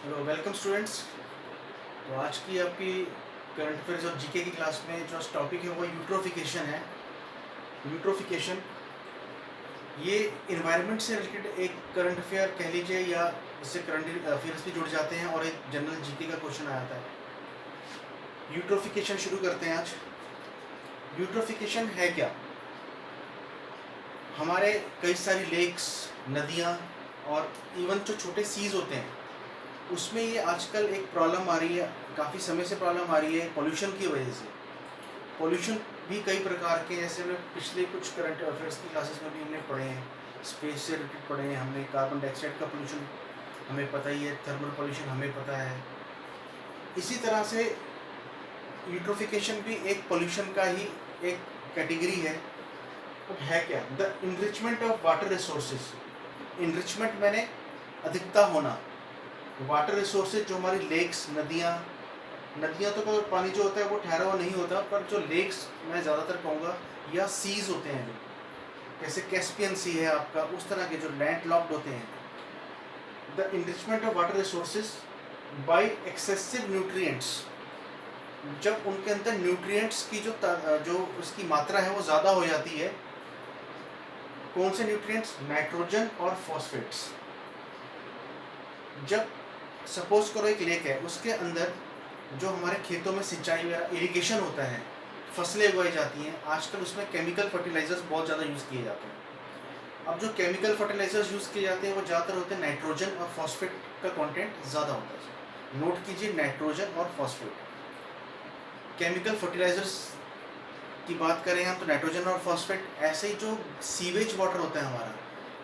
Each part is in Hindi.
Hello welcome students. तो आज की आपकी करंट अफेयर्स और जीके की क्लास में जो टॉपिक है वो यूट्रोफिकेशन है। यूट्रोफिकेशन ये इन्वायरमेंट से रिलेटेड एक करंट अफेयर कह लीजिए, या इससे करंट अफेयर्स भी जुड़ जाते हैं और एक जनरल जीके का क्वेश्चन आ जाता है। यूट्रोफिकेशन शुरू करते हैं आज। यूट्रोफिकेशन है क्या? हमारे कई सारी लेक्स, नदियाँ और इवन जो छोटे सीज होते हैं उसमें ये आजकल एक प्रॉब्लम आ रही है, काफ़ी समय से प्रॉब्लम आ रही है पोल्यूशन की वजह से। पोल्यूशन भी कई प्रकार के, जैसे हमने पिछले कुछ करंट अफेयर्स की क्लासेस में भी हमने पढ़े हैं, स्पेस से रिलेटेड पढ़े हैं हमने। कार्बन डाइऑक्साइड का पोल्यूशन हमें पता ही है, थर्मल पोल्यूशन हमें पता है। इसी तरह से यूट्रोफिकेशन भी एक पोल्यूशन का ही एक कैटेगरी है। अब है क्या? The enrichment of water resources. Enrichment मैंने अधिकता होना। वाटर रिसोर्सेज जो हमारी लेक्स, नदियाँ तो पानी जो होता है वो ठहरा हुआ नहीं होता, पर जो लेक्स मैं ज़्यादातर कहूँगा, या सीज होते हैं जो जैसे कैस्पियन सी है आपका, उस तरह के जो लैंड लॉक्ड होते हैं। The enrichment of water resources by excessive nutrients. जब उनके अंदर न्यूट्रिएंट्स की जो उसकी मात्रा है वो ज़्यादा हो जाती है। कौन से न्यूट्रिएंट्स? नाइट्रोजन और फॉस्फेट्स। जब सपोज करो एक लेक है, उसके अंदर जो हमारे खेतों में सिंचाई या इरिगेशन होता है, फसलें उगाई जाती हैं, आजकल उसमें केमिकल फर्टिलाइजर्स बहुत ज़्यादा यूज़ किए जाते हैं। अब जो केमिकल फर्टिलाइजर्स यूज़ किए जाते हैं वो ज़्यादातर होते हैं नाइट्रोजन और फॉस्फेट का कंटेंट ज़्यादा होता है। नोट कीजिए, नाइट्रोजन और फॉस्फेट। केमिकल फर्टिलाइजर्स की बात करें हम तो नाइट्रोजन और फॉस्फेट। ऐसे ही जो सीवेज वाटर होता है हमारा,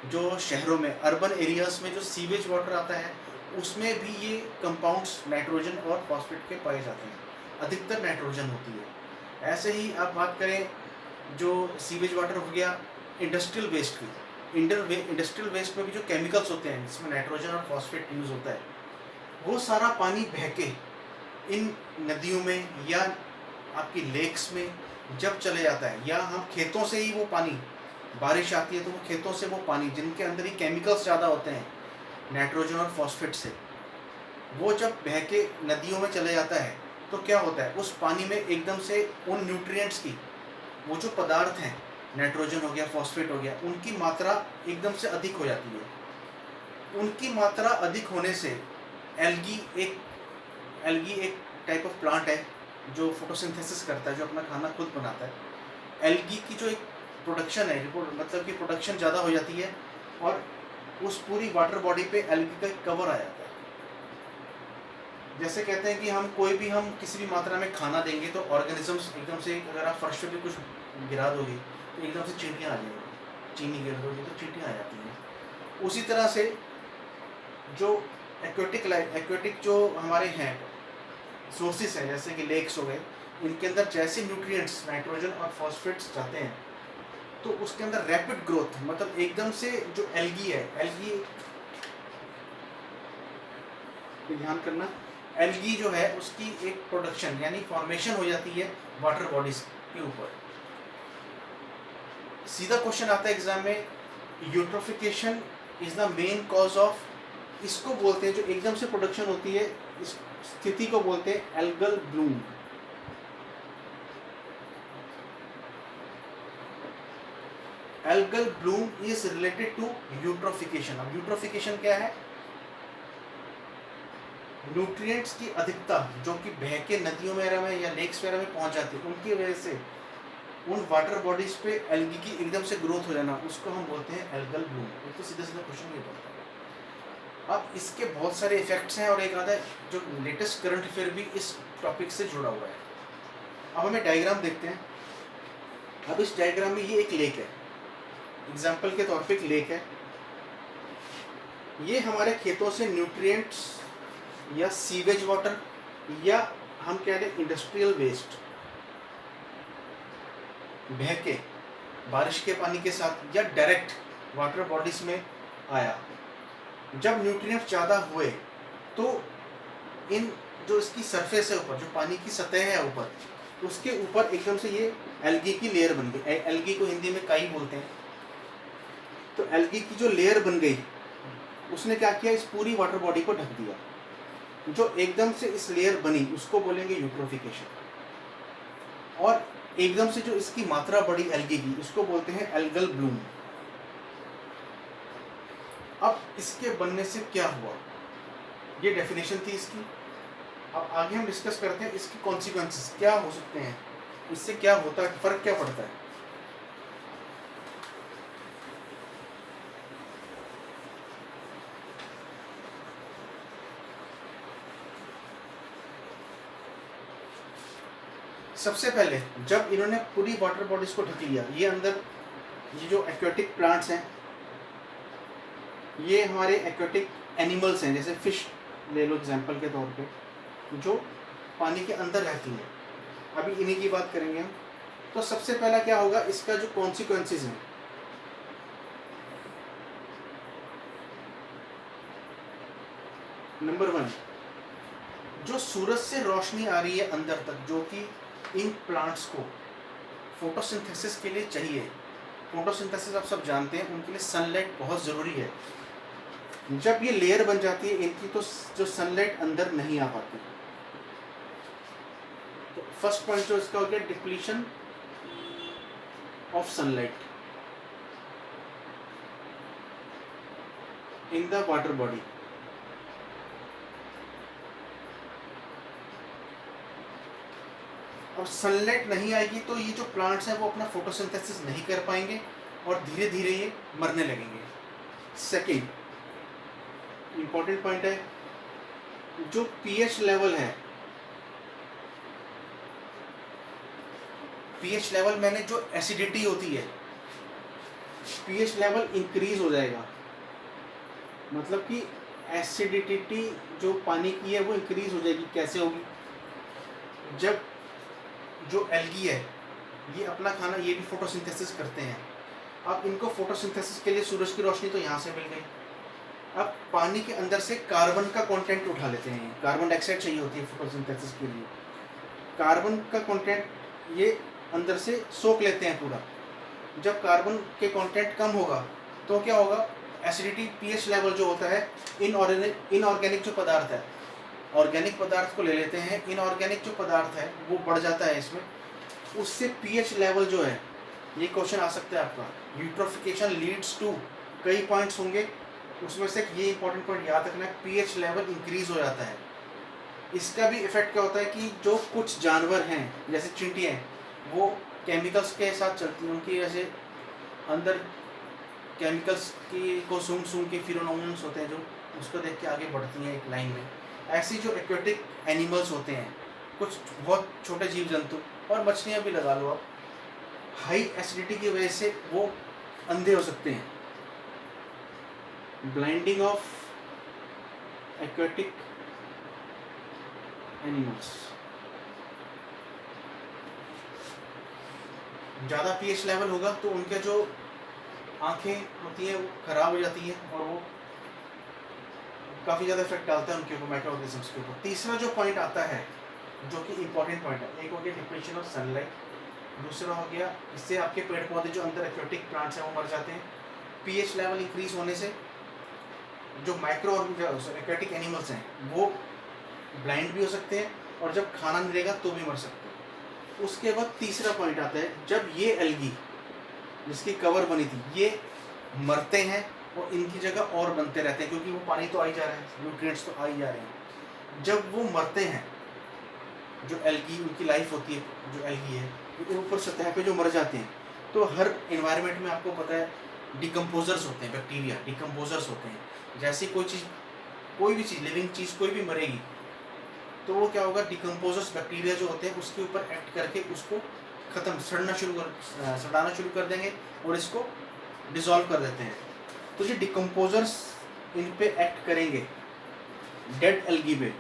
जो शहरों में, अर्बन एरियाज में जो सीवेज वाटर आता है, उसमें भी ये कंपाउंड्स नाइट्रोजन और फॉस्फेट के पाए जाते हैं। अधिकतर नाइट्रोजन होती है। ऐसे ही आप बात करें जो सीवेज वाटर हो गया इंडस्ट्रियल वेस्ट की, इंडस्ट्रियल वेस्ट में भी जो केमिकल्स होते हैं जिसमें नाइट्रोजन और फॉस्फेट यूज़ होता है, वो सारा पानी बह के इन नदियों में या आपकी लेक्स में जब चले जाता है, या हम खेतों से ही वो पानी, बारिश आती है तो वो खेतों से वो पानी जिनके अंदर ही केमिकल्स ज़्यादा होते हैं नाइट्रोजन और फॉस्फेट से, वो जब बह के नदियों में चले जाता है तो क्या होता है, उस पानी में एकदम से उन न्यूट्रिएंट्स की, वो जो पदार्थ हैं, नाइट्रोजन हो गया, फॉस्फेट हो गया, उनकी मात्रा एकदम से अधिक हो जाती है। उनकी मात्रा अधिक होने से एल्गी एक टाइप ऑफ प्लांट है जो फोटोसिंथेसिस करता है, जो अपना खाना खुद बनाता है। एल्गी की जो एक प्रोडक्शन है, मतलब कि प्रोडक्शन ज़्यादा हो जाती है और उस पूरी वाटर बॉडी पे एल्गी का एक कवर आ जाता है। जैसे कहते हैं कि हम किसी भी मात्रा में खाना देंगे तो ऑर्गेनिजम्स एकदम से, अगर आप फर्श पे भी कुछ गिरा दोगे तो एकदम से चींटियाँ आ जाएंगी, चीनी गिर दोगे तो चींटियाँ आ जाती हैं। उसी तरह से जो एक्वेटिक जो हमारे हैं सोर्सेस हैं, जैसे कि लेक्स हो गए, इनके अंदर जैसे न्यूट्रिएंट्स नाइट्रोजन और फॉस्फेट्स जाते हैं तो उसके अंदर रैपिड ग्रोथ, मतलब एकदम से जो एल्गी ध्यान करना, एल्गी जो है उसकी एक प्रोडक्शन यानी फॉर्मेशन हो जाती है वाटर बॉडीज के ऊपर। सीधा क्वेश्चन आता है एग्जाम में, eutrophication is the main cause of, इसको बोलते हैं जो एकदम से प्रोडक्शन होती है, इस स्थिति को बोलते हैं algal bloom. Algal bloom is related to eutrophication. अब यूट्रोफिकेशन क्या है? न्यूट्रिएंट्स की अधिकता जो कि बह के नदियों वगैरह में या लेक्स वगैरह में पहुंच जाती है, उनकी वजह से उन वाटर बॉडीज पे एल्गी की एकदम से ग्रोथ हो जाना, उसको हम बोलते हैं एल्गल ब्लूम। ये तो सीधा सीधा क्वेश्चन ये बोलता है। अब इसके बहुत सारे इफेक्ट्स हैं और एक आधा जो लेटेस्ट करंट अफेयर भी इस टॉपिक से जुड़ा हुआ है। अब हमें डायग्राम देखते हैं। अब इस डायग्राम में ये एक लेक है, एग्जाम्पल के तौर पे एक लेक है। ये हमारे खेतों से न्यूट्रिएंट्स या सीवेज वाटर, या हम कह रहे इंडस्ट्रियल वेस्ट, बह के बारिश के पानी के साथ या डायरेक्ट वाटर बॉडीज में आया। जब न्यूट्रिएंट्स ज़्यादा हुए तो इन जो इसकी सरफेस है ऊपर, जो पानी की सतह है ऊपर, उसके ऊपर एकदम से ये एल्गी की लेयर बन गई। एल्गी को हिंदी में काई बोलते हैं। तो एल्गी की जो लेयर बन गई, उसने क्या किया, इस पूरी वाटर बॉडी को ढक दिया। जो एकदम से इस लेयर बनी उसको बोलेंगे यूट्रोफिकेशन, और एकदम से जो इसकी मात्रा बढ़ी एल्गी की उसको बोलते हैं एल्गल ब्लूम। अब इसके बनने से क्या हुआ, ये डेफिनेशन थी इसकी। अब आगे हम डिस्कस करते हैं इसकी कॉन्सिक्वेंसेस क्या हो सकते हैं, इससे क्या होता है, फर्क क्या पड़ता है। सबसे पहले जब इन्होंने पूरी वाटर बॉडीज को ढक लिया, ये अंदर ये जो एक्वेटिक प्लांट्स हैं, ये हमारे एक्वेटिक एनिमल्स हैं, जैसे फिश ले लो एग्जांपल के तौर पे, जो पानी के अंदर रहती हैं। अभी इन्हीं की बात करेंगे हम। तो सबसे पहला क्या होगा, इसका जो कॉन्सिक्वेंसेस हैं, नंबर 1, जो सूरज से रोशनी आ रही है अंदर तक, जो कि इन प्लांट्स को फोटोसिंथेसिस के लिए चाहिए। फोटोसिंथेसिस आप सब जानते हैं, उनके लिए सनलाइट बहुत ज़रूरी है। जब ये लेयर बन जाती है इनकी, तो जो सनलाइट अंदर नहीं आ पाती। तो फर्स्ट पॉइंट जो इसका हो गया, depletion of sunlight in the water body. अब सनलाइट नहीं आएगी तो ये जो प्लांट्स हैं वो अपना फोटोसिंथेसिस नहीं कर पाएंगे और धीरे धीरे ये मरने लगेंगे। सेकेंड इंपॉर्टेंट पॉइंट है, जो पीएच लेवल है, पीएच लेवल मैंने जो एसिडिटी होती है, पीएच लेवल इंक्रीज हो जाएगा। मतलब कि एसिडिटी जो पानी की है वो इंक्रीज हो जाएगी। कैसे होगी, जब जो एल्गी है ये अपना खाना, ये भी फोटोसिंथेसिस करते हैं। अब इनको फोटोसिंथेसिस के लिए सूरज की रोशनी तो यहाँ से मिल गई। अब पानी के अंदर से कार्बन का कंटेंट उठा लेते हैं, कार्बन डाइऑक्साइड चाहिए होती है फोटोसिंथेसिस के लिए। कार्बन का कंटेंट ये अंदर से सोख लेते हैं पूरा। जब कार्बन के कंटेंट कम होगा तो क्या होगा, एसिडिटी पीएच लेवल जो होता है, इनऑर्गेनिक जो पदार्थ है, ऑर्गेनिक पदार्थ को ले लेते हैं, इनऑर्गेनिक जो पदार्थ है वो बढ़ जाता है इसमें, उससे पीएच लेवल जो है, ये क्वेश्चन आ सकता है आपका, यूट्रोफिकेशन लीड्स टू, कई पॉइंट्स होंगे उसमें से ये इंपॉर्टेंट पॉइंट याद रखना है, पीएच लेवल इंक्रीज हो जाता है। इसका भी इफेक्ट क्या होता है कि जो कुछ जानवर हैं जैसे चींटियाँ, वो केमिकल्स के साथ चलती हैं, उनकी वजह से अंदर केमिकल्स की को सूंघ सूंघ के फिरोमोन्स होते हैं जो, उसको देख के आगे बढ़ती हैं एक लाइन में। ऐसी जो एक्वेटिक एनिमल्स होते हैं, कुछ बहुत छोटे जीव जंतु और मछलियाँ भी लगा लो आप, हाई एसिडिटी की वजह से वो अंधे हो सकते हैं। ब्लाइंडिंग ऑफ एक्वेटिक एनिमल्स, ज़्यादा पीएच लेवल होगा तो उनके जो आंखें होती हैं वो खराब हो जाती हैं और वो काफ़ी ज़्यादा इफेक्ट डालता है उनके ऊपर, माइक्रो ऑर्गेनिजम्स के ऊपर। तीसरा जो पॉइंट आता है जो कि इंपॉर्टेंट पॉइंट है, एक हो गया डिप्लीशन ऑफ सनलाइट, दूसरा हो गया इससे आपके पेड़ पौधे जो अंदर एक्वेटिक प्लांट्स हैं वो मर जाते हैं। पीएच लेवल इंक्रीज होने से जो माइक्रो एक्वेटिक एनिमल्स हैं वो ब्लाइंड भी हो सकते हैं और जब खाना मिलेगा तो भी मर सकते हैं। उसके बाद तीसरा पॉइंट आता है, जब ये एल्गी जिसकी कवर बनी थी ये मरते हैं और इनकी जगह और बनते रहते हैं, क्योंकि वो पानी तो आ ही जा रहा है, न्यूट्रिएंट्स तो आ ही जा रहे हैं। जब वो मरते हैं, जो एल्गी उनकी लाइफ होती है, जो एल्गी है वो ऊपर सतह पे जो मर जाते हैं, तो हर इन्वायरमेंट में आपको पता है डिकम्पोजर्स होते हैं, बैक्टीरिया डिकम्पोजर्स होते हैं। जैसे कोई चीज़, कोई भी चीज़, लिविंग चीज़ कोई भी मरेगी तो वो क्या होगा, डिकम्पोजर्स बैक्टीरिया जो होते हैं उसके ऊपर एक्ट करके उसको ख़त्म, सड़ाना शुरू कर देंगे और इसको डिसॉल्व कर देते हैं। तो ये डिकम्पोजर्स इन पे एक्ट करेंगे डेड एल्गी पे।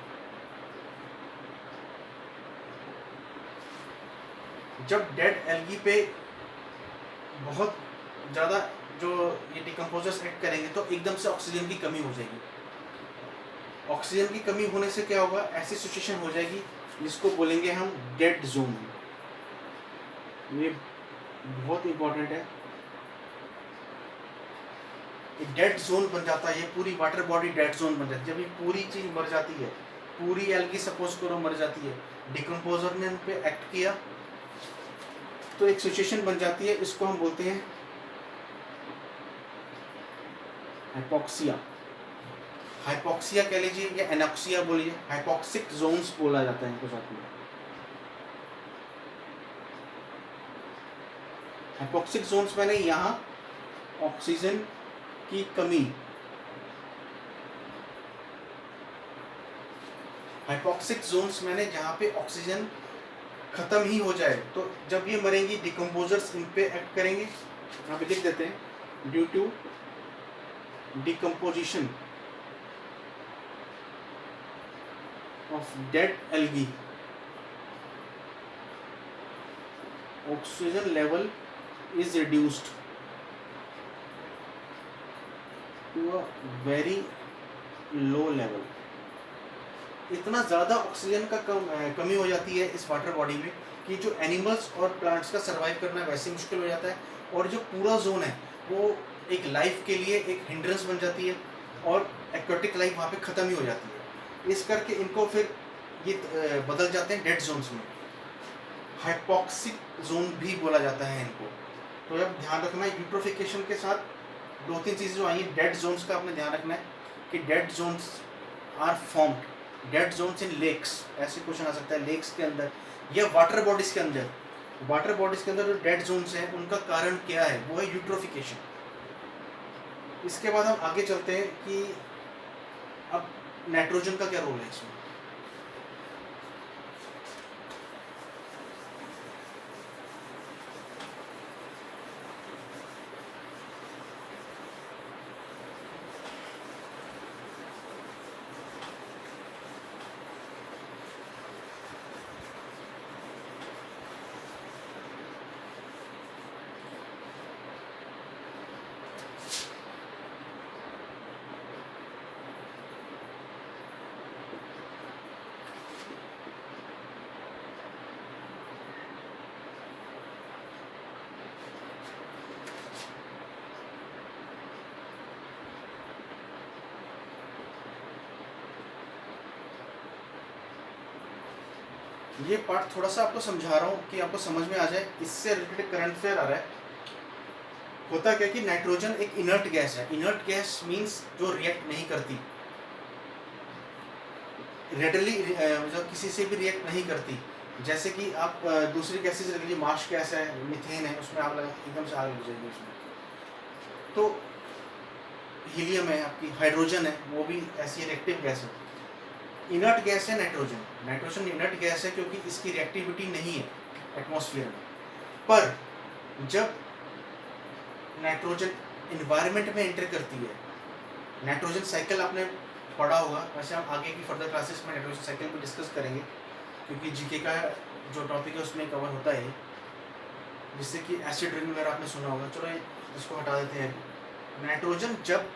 जब डेड एल्गी पे बहुत ज़्यादा जो ये डिकम्पोजर्स एक्ट करेंगे तो एकदम से ऑक्सीजन की कमी हो जाएगी। ऑक्सीजन की कमी होने से क्या होगा, ऐसी सिचुएशन हो जाएगी जिसको बोलेंगे हम डेड जोन। ये बहुत इंपॉर्टेंट है, डेड जोन बन जाता है, ये पूरी वाटर बॉडी डेड जोन बन जाती है। जब ये पूरी चीज़ मर जाती है पूरी एल्गी सपोज करो मर जाती है, डिकम्पोजर ने उन पे एक्ट किया तो एक सिचुएशन बन जाती है, इसको हम बोलते हैं हाइपोक्सिया। हाइपोक्सिया कह लीजिए या एनॉक्सिया बोलिए, हाइपोक्सिक जोन्स बोला जाता है इनको साथ में। हाइपोक्सिक जोन्स मैंने यहाँ ऑक्सीजन की कमी, हाइपोक्सिक जोन्स मैंने जहाँ पे ऑक्सीजन खत्म ही हो जाए, तो जब ये मरेंगी डिकम्पोजर्स इन पे एक्ट करेंगे। यहाँ पे लिख देते हैं due to decomposition of dead algae oxygen level is reduced to a very low level। इतना ज़्यादा ऑक्सीजन का कमी हो जाती है इस वाटर बॉडी में कि जो एनिमल्स और प्लांट्स का सर्वाइव करना वैसे मुश्किल हो जाता है, और जो पूरा जोन है वो एक लाइफ के लिए एक हिंड्रेंस बन जाती है और एक्वेटिक लाइफ वहाँ पे ख़त्म ही हो जाती है। इस करके इनको फिर ये बदल जाते हैं डेड जोन्स में, हाइपोक्सिक जोन भी बोला जाता है इनको। तो अब ध्यान रखना है यूट्रोफिकेशन के साथ दो तीन चीज़ें जो आई हैं, डेड जोन्स का आपने ध्यान रखना है कि dead zones are formed, dead zones in lakes, ऐसे क्वेश्चन आ सकता है लेक्स के अंदर या वाटर बॉडीज़ के अंदर। वाटर बॉडीज़ के अंदर जो डेड जोन्स हैं उनका कारण क्या है, वो है यूट्रोफिकेशन। इसके बाद हम आगे चलते हैं कि अब नाइट्रोजन का क्या रोल है इसमें। ये पार्ट थोड़ा सा आपको समझा रहा हूँ कि आपको समझ में आ जाए, इससे रिलेटेड करंट अफेयर आ रहा है। होता क्या कि नाइट्रोजन एक इनर्ट गैस है। इनर्ट गैस मींस जो रिएक्ट नहीं करती, रेडली मतलब किसी से भी रिएक्ट नहीं करती। जैसे कि आप दूसरी गैसेज रख लीजिए, मार्श गैस है, मीथेन है, उसमें आग लगा एकदम से आग लग जाएगी उसमें। तो हीलियम है, आपकी हाइड्रोजन है, वो भी ऐसी रिएक्टिव गैस है। इनर्ट गैस है नाइट्रोजन। नाइट्रोजन इनर्ट गैस है क्योंकि इसकी रिएक्टिविटी नहीं है एटमॉस्फेयर में। पर जब नाइट्रोजन इन्वायरमेंट में एंटर करती है, नाइट्रोजन साइकिल आपने पढ़ा होगा, वैसे हम आगे की फर्दर क्लासेस में नाइट्रोजन साइकिल भी डिस्कस करेंगे क्योंकि जीके का जो टॉपिक है उसमें कवर होता है, जिससे कि एसिड रिंग वगैरह आपने सुना होगा। चलो इसको हटा देते हैं। नाइट्रोजन जब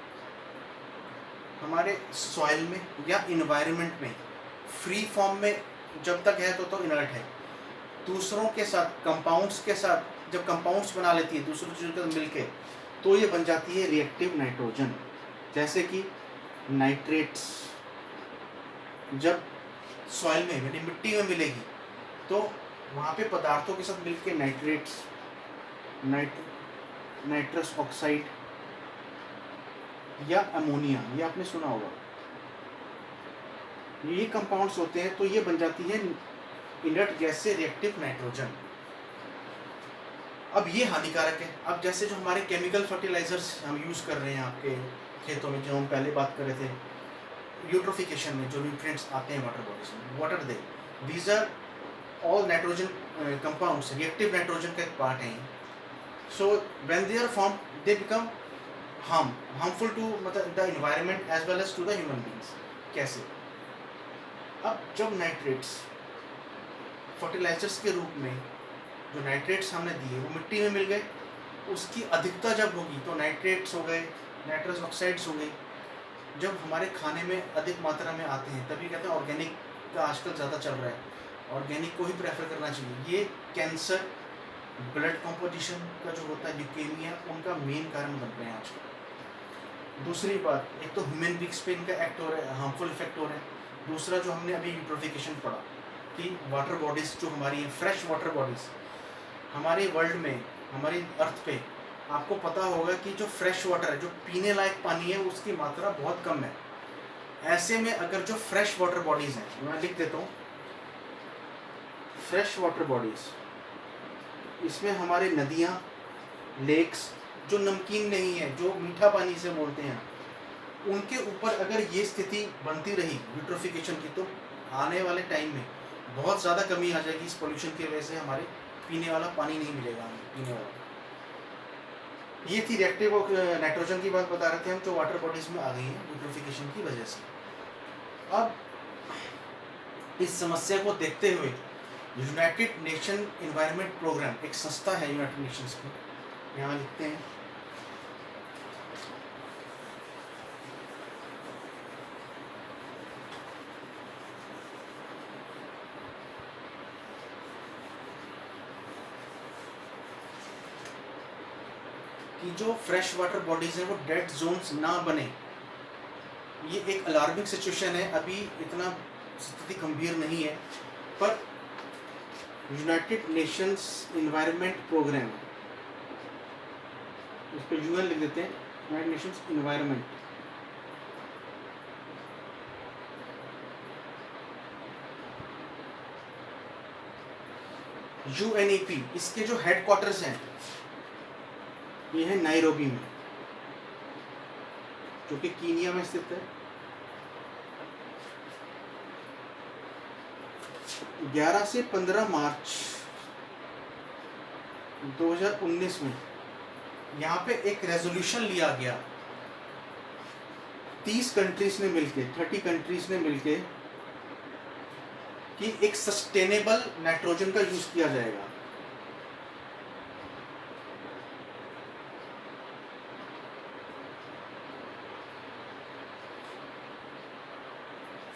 हमारे सॉइल में या इन्वायरमेंट में फ्री फॉर्म में जब तक है तो इनर्ट है। दूसरों के साथ, कंपाउंड्स के साथ जब कंपाउंड्स बना लेती है दूसरों चीज़ों के साथ मिलके, तो ये बन जाती है रिएक्टिव नाइट्रोजन। जैसे कि नाइट्रेट्स जब सॉइल में यानी मिट्टी में मिलेगी तो वहाँ पे पदार्थों के साथ मिलके नाइट्रेट्स, नाइट्रस ऑक्साइड या अमोनिया, ये आपने सुना होगा, ये कंपाउंड्स होते हैं। तो ये बन जाती है इनर्ट गैस से रिएक्टिव नाइट्रोजन। अब ये हानिकारक है। अब जैसे जो हमारे केमिकल फर्टिलाइजर्स हम यूज़ कर रहे हैं आपके खेतों में, जो हम पहले बात कर रहे थे, यूट्रोफिकेशन में जो न्यूट्रिएंट्स आते हैं वाटर बॉडीज में, what are they? These are all nitrogen compounds, reactive nitrogen का एक पार्ट है। So when they are form they become harmful to मतलब the environment as well as to the human beings। कैसे? अब जब नाइट्रेट्स फर्टिलाइजर्स के रूप में जो नाइट्रेट्स हमने दिए वो मिट्टी में मिल गए, उसकी अधिकता जब होगी तो नाइट्रेट्स हो गए, नाइट्रस ऑक्साइड्स हो गए। जब हमारे खाने में अधिक मात्रा में आते हैं तभी कहते हैं ऑर्गेनिक का आजकल ज़्यादा चल रहा है, ऑर्गेनिक को ही प्रेफर करना चाहिए। ये कैंसर, ब्लड कॉम्पोजिशन का जो होता है, ल्यूकेमिया, उनका मेन कारण बन रहे हैं आजकल। दूसरी बात, एक तो ह्यूमन बींग्स पे इनका एक्ट हो रहा है, हार्मफुल इफेक्ट हो रहे हैं। दूसरा जो हमने अभी यूट्रोफिकेशन पढ़ा कि वाटर बॉडीज़ जो हमारी हैं, फ्रेश वाटर बॉडीज़ हमारे वर्ल्ड में, हमारी अर्थ पे आपको पता होगा कि जो फ्रेश वाटर है, जो पीने लायक पानी है, उसकी मात्रा बहुत कम है। ऐसे में अगर जो फ्रेश वाटर बॉडीज़ हैं, मैं लिख देता हूँ फ्रेश वाटर बॉडीज़, इसमें हमारे नदियाँ, लेक्स जो नमकीन नहीं है, जो मीठा पानी से बोलते हैं, उनके ऊपर अगर ये स्थिति बनती रही यूट्रोफिकेशन की, तो आने वाले टाइम में बहुत ज़्यादा कमी आ जाएगी इस पोल्यूशन की वजह से। हमारे पीने वाला पानी नहीं मिलेगा हमें पीने वाला। ये थी रिएक्टिव नाइट्रोजन की बात बता रहे थे हम, जो वाटर बॉडीज़ में आ गई है यूट्रोफिकेशन की वजह से। अब इस समस्या को देखते हुए यूनाइटेड नेशन एनवायरनमेंट प्रोग्राम, एक संस्था है यूनाइटेड नेशंस की, यहाँ लिखते हैं कि जो फ्रेश वाटर बॉडीज़ हैं वो डेड जोन्स ना बने। ये एक अलार्मिंग सिचुएशन है, अभी इतना स्थिति गंभीर नहीं है, पर यूनाइटेड नेशंस एनवायरनमेंट प्रोग्राम, इस पर यूएन लिख देते हैं, यूनाइटेड नेशंस एनवायरनमेंट, यूएनईपी, इसके जो हेडक्वार्टर्स हैं ये है नायरोबी में, जो कि कीनिया में स्थित है। 11 से 15 मार्च 2019 में यहाँ पे एक रेजोल्यूशन लिया गया, 30 कंट्रीज ने मिलके, 30 कंट्रीज ने मिलके, कि एक सस्टेनेबल नाइट्रोजन का यूज किया जाएगा।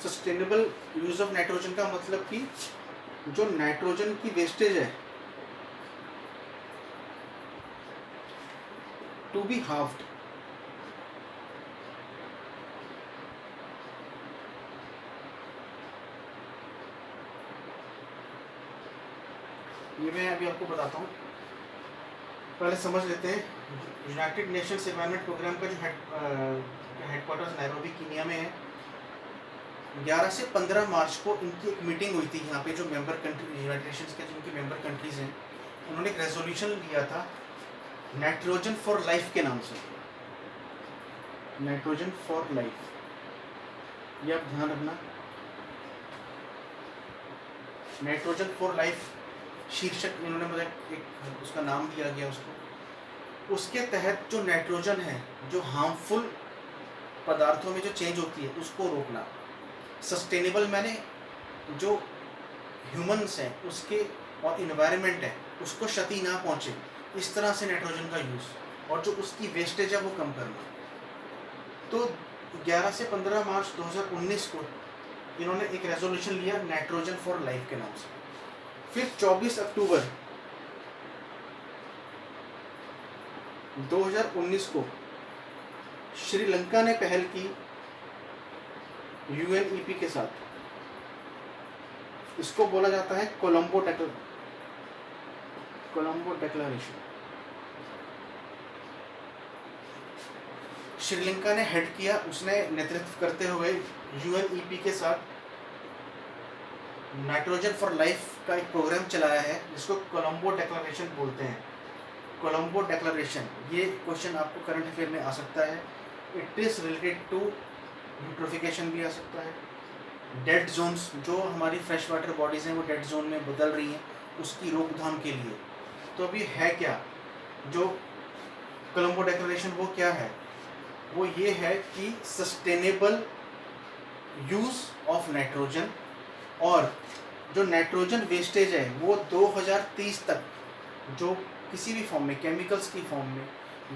सस्टेनेबल यूज ऑफ नाइट्रोजन का मतलब कि जो नाइट्रोजन की वेस्टेज है टू बी हाफ्ड, ये मैं अभी आपको बताता हूँ, पहले समझ लेते हैं। यूनाइटेड नेशंस एनवायरनमेंट प्रोग्राम का जो हेडक्वार्टर्स नायरोबी कीनिया में है। 11 से 15 मार्च को इनकी एक मीटिंग हुई थी यहाँ पे, जो मेंबर कंट्री यूनाइटेड नेशंस के जिनकी मेंबर कंट्रीज हैं, उन्होंने एक रेजोल्यूशन लिया था नाइट्रोजन फॉर लाइफ के नाम से, नाइट्रोजन फॉर लाइफ, ये आप ध्यान रखना, नाइट्रोजन फॉर लाइफ शीर्षक इन्होंने मतलब एक उसका नाम दिया गया उसको। उसके तहत जो नाइट्रोजन है, जो हार्मफुल पदार्थों में जो चेंज होती है, उसको रोकना। सस्टेनेबल मैंने जो ह्यूमंस हैं उसके और इन्वायरमेंट है उसको क्षति ना पहुँचे, इस तरह से नाइट्रोजन का यूज़, और जो उसकी वेस्टेज है वो कम करना। तो 11 से 15 मार्च 2019 को इन्होंने एक रेजोल्यूशन लिया नाइट्रोजन फॉर लाइफ के नाम से। फिर 24 अक्टूबर 2019 को श्रीलंका ने पहल की यूएनईपी के साथ, इसको बोला जाता है कोलंबो डिक्लेरेशन। श्रीलंका ने हेड किया, उसने नेतृत्व करते हुए यूएनईपी के साथ नाइट्रोजन फॉर लाइफ का एक प्रोग्राम चलाया है, जिसको कोलंबो डिक्लेरेशन बोलते हैं। कोलंबो डिक्लेरेशन, ये क्वेश्चन आपको करंट अफेयर में आ सकता है। It is related to eutrophication भी आ सकता है, डेड जोन्स, जो हमारी फ्रेश वाटर बॉडीज़ हैं वो डेड जोन में बदल रही हैं, उसकी रोकथाम के लिए। तो अभी है क्या जो कोलंबो डिक्लेरेशन, वो क्या है? वो ये है कि सस्टेनेबल यूज़ ऑफ नाइट्रोजन, और जो नाइट्रोजन वेस्टेज है वो 2030 तक जो किसी भी फॉर्म में, केमिकल्स की फॉर्म में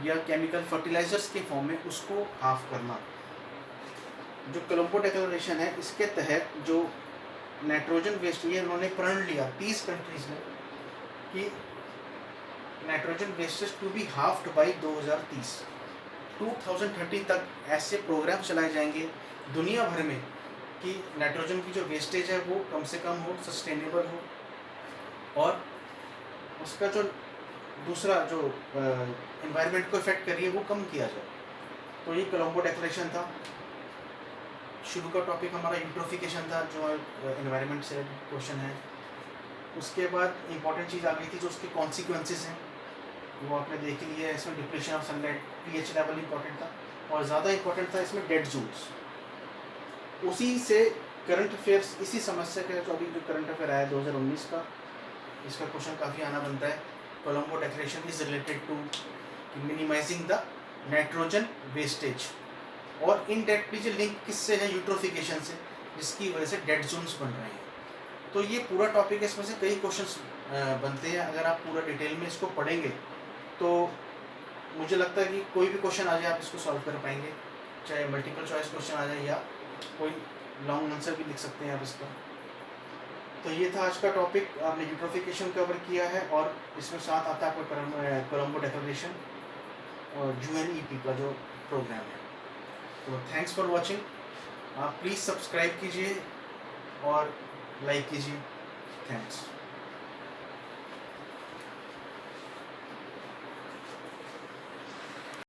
या केमिकल फर्टिलाइजर्स के फॉर्म में, उसको हाफ करना। जो कोलंबो डिक्लेरेशन है, इसके तहत जो नाइट्रोजन वेस्ट, ये उन्होंने प्रण लिया 30 कंट्रीज ने कि nitrogen wastage to be halved by 2030 तक ऐसे प्रोग्राम चलाए जाएंगे दुनिया भर में कि नाइट्रोजन की जो वेस्टेज है वो कम से कम हो, सस्टेनेबल हो, और उसका जो दूसरा जो एनवायरनमेंट को इफेक्ट कर रही है वो कम किया जाए। तो ये कोलंबो डिक्लेरेशन था। शुरू का टॉपिक हमारा यूट्रोफिकेशन था, जो एनवायरनमेंट से क्वेश्चन है। उसके बाद इंपॉर्टेंट चीज़ आ गई थी जो उसके कॉन्सिक्वेंसेस हैं, वो आपने देख ही लिया है। इसमें depletion of sunlight, pH level important था, और ज़्यादा इंपॉर्टेंट था इसमें डेड जोन्स। उसी से करंट अफेयर्स, इसी समस्या का जो अभी जो करंट अफेयर आया 2019 का, इसका क्वेश्चन काफ़ी आना बनता है। Colombo declaration is related to minimising the nitrogen wastage, और इनडायरेक्टली जो लिंक किससे है, यूट्रोफिकेशन से, जिसकी वजह से डेड जोन्स बन रहे हैं। तो ये पूरा टॉपिक है, इसमें से कई क्वेश्चंस बनते हैं। अगर आप पूरा डिटेल में इसको पढ़ेंगे तो मुझे लगता है कि कोई भी क्वेश्चन आ जाए आप इसको सॉल्व कर पाएंगे, चाहे मल्टीपल चॉइस क्वेश्चन आ जाए या कोई लॉन्ग आंसर भी लिख सकते हैं आप इसका। तो ये था आज का टॉपिक, आपने यूट्रोफिकेशन कवर किया है, और इसमें साथ आता है आपका कोलंबो डिक्लेरेशन और UNEP का जो प्रोग्राम है। तो थैंक्स फॉर वॉचिंग। आप प्लीज़ सब्सक्राइब कीजिए और लाइक कीजिए। थैंक्स।